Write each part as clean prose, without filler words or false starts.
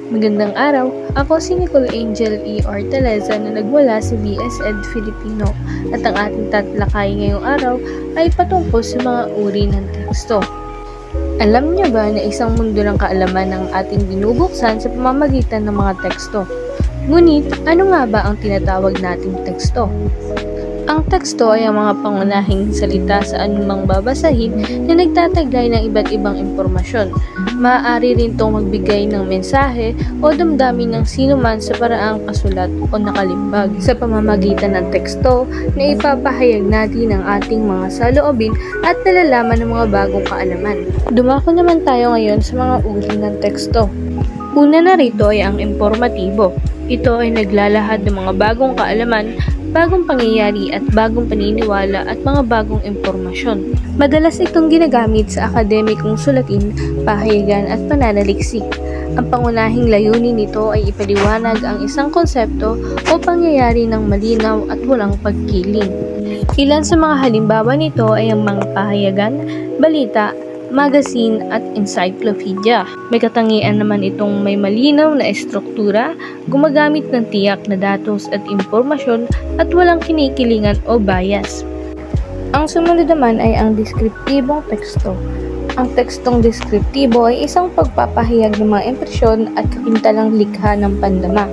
Magandang araw, ako si Nicole Angel E. Ortaleza na nagmula sa BSED Filipino at ang ating tatalakay ngayong araw ay patungkol sa mga uri ng teksto. Alam niyo ba na isang mundo ng kaalaman ang ating binubuksan sa pamamagitan ng mga teksto? Ngunit, ano nga ba ang tinatawag nating teksto? Ang teksto ay ang mga pangunahing salita sa anumang babasahin na nagtataglay ng iba't ibang impormasyon. Maaari rin itong magbigay ng mensahe o damdamin ng sinuman sa paraang kasulat o nakalimbag. Sa pamamagitan ng teksto, na ipapahayag natin ang ating mga saloobin at nalalaman ng mga bagong kaalaman. Dumako naman tayo ngayon sa mga uri ng teksto. Una na rito ay ang informatibo. Ito ay naglalahad ng mga bagong kaalaman, bagong pangyayari at bagong paniniwala at mga bagong impormasyon. Madalas itong ginagamit sa akademikong sulatin, pahayagan at pananaliksik. Ang pangunahing layunin nito ay ipaliwanag ang isang konsepto o pangyayari ng malinaw at walang pagkiling. Ilan sa mga halimbawa nito ay ang mga pahayagan, balita, magazine at encyclopedia. May katangian naman itong may malinaw na estruktura, gumagamit ng tiyak na datos at impormasyon at walang kinikilingan o bias. Ang sumunod naman ay ang deskriptibong teksto. Ang tekstong deskriptibo ay isang pagpapahayag ng mga impresyon at kakintalang likha ng pandama.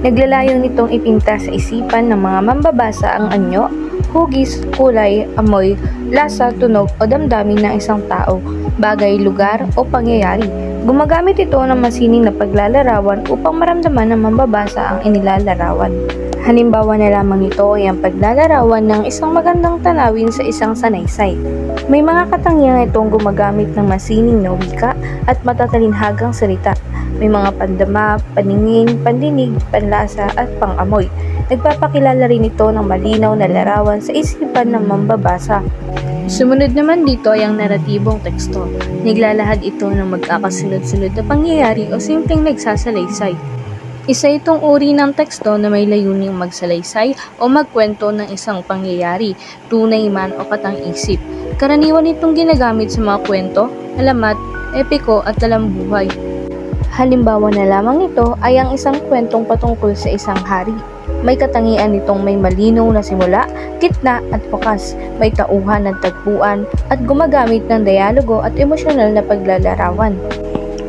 Naglalayo nitong ipinta sa isipan ng mga mambabasa ang anyo, hugis, kulay, amoy, lasa, tunog o damdamin ng isang tao, bagay, lugar o pangyayari. Gumagamit ito ng masining na paglalarawan upang maramdaman ng mambabasa ang inilalarawan. Halimbawa na lamang nito ay ang paglalarawan ng isang magandang tanawin sa isang sanaysay. May mga katangian itong gumagamit ng masining na wika at matatalinhagang salita. May mga pandama, paningin, pandinig, panlasa at pangamoy. Nagpapakilala rin ito ng malinaw na larawan sa isipan ng mambabasa. Sumunod naman dito ay ang naratibong teksto. Naglalahad ito ng magkakasunod-sunod na pangyayari o simpleng nagsasalaysay. Isa itong uri ng teksto na may layuning magsalaysay o magkwento ng isang pangyayari, tunay man o katang-isip. Karaniwan itong ginagamit sa mga kwento, alamat, epiko at talambuhay. Halimbawa na lamang nito ay ang isang kwentong patungkol sa isang hari. May katangian nitong may malinaw na simula, gitna at wakas, may tauhan ng tagpuan at gumagamit ng dialogo at emosyonal na paglalarawan.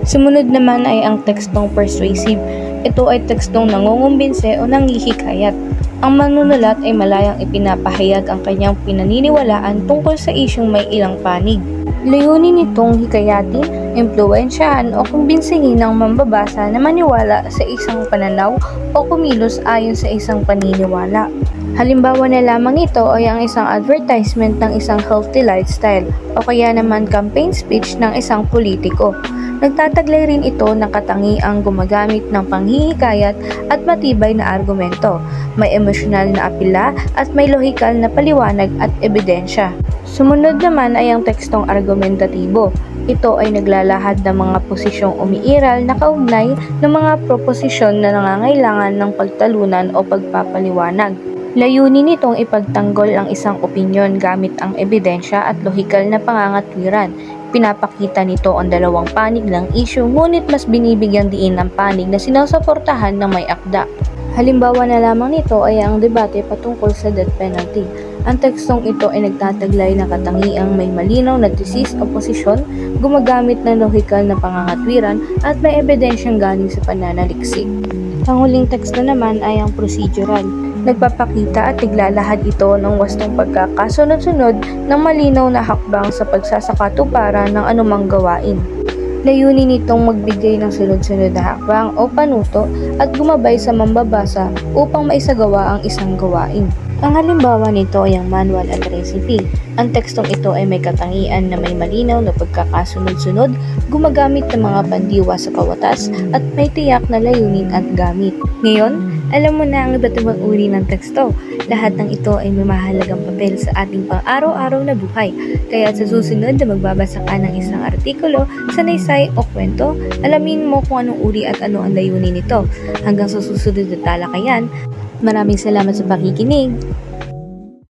Sumunod naman ay ang tekstong persuasive. Ito ay tekstong nangungumbinse o nanghihikayat. Ang manunulat ay malayang ipinapahayag ang kanyang pinaniniwalaan tungkol sa isyong may ilang panig. Layunin nitong hikayatin, impluwensyahan o kumbinsihin ng mambabasa na maniwala sa isang pananaw o kumilos ayon sa isang paniniwala. Halimbawa na lamang ito ay ang isang advertisement ng isang healthy lifestyle o kaya naman campaign speech ng isang politiko. Nagtataglay rin ito ng katangiang gumagamit ng panghihikayat at matibay na argumento. May emosyonal na apela at may lohikal na paliwanag at ebidensya. Sumunod naman ay ang tekstong argumentatibo. Ito ay naglalahad ng mga posisyong umiiral na kaugnay ng mga proposisyon na nangangailangan ng pagtalunan o pagpapaliwanag. Layunin nitong ipagtanggol ang isang opinyon gamit ang ebidensya at lohikal na pangangatwiran. Pinapakita nito ang dalawang panig ng isyu ngunit mas binibigyang diin ang panig na sinusuportahan ng may akda. Halimbawa na lamang nito ay ang debate patungkol sa death penalty. Ang tekstong ito ay nagtataglay ng katangiang may malinaw na thesis o posisyon, gumagamit ng lohikal na pangangatwiran at may ebidensyang galing sa pananaliksik. Ang huling teksto naman ay ang procedural. Nagpapakita at naglalahad ito ng wastong pagkakasunod-sunod ng malinaw na hakbang sa pagsasakatuparan ng anumang gawain. Layunin nitong magbigay ng sunod-sunod na hakbang o panuto at gumabay sa mambabasa upang maisagawa ang isang gawain. Ang halimbawa nito ay ang manual at recipe. Ang tekstong ito ay may katangian na may malinaw na pagkakasunod-sunod, gumagamit ng mga pandiwa sa kawatas at may tiyak na layunin at gamit. Ngayon, alam mo na ang iba't ibang uri ng teksto. Lahat ng ito ay may mahalagang papel sa ating pang-araw-araw na buhay. Kaya sa susunod na magbabasa ka ng isang artikulo, sanaysay o kwento, alamin mo kung anong uri at ano ang layunin nito. Hanggang sa susunod na talakayan, maraming salamat sa pakikinig.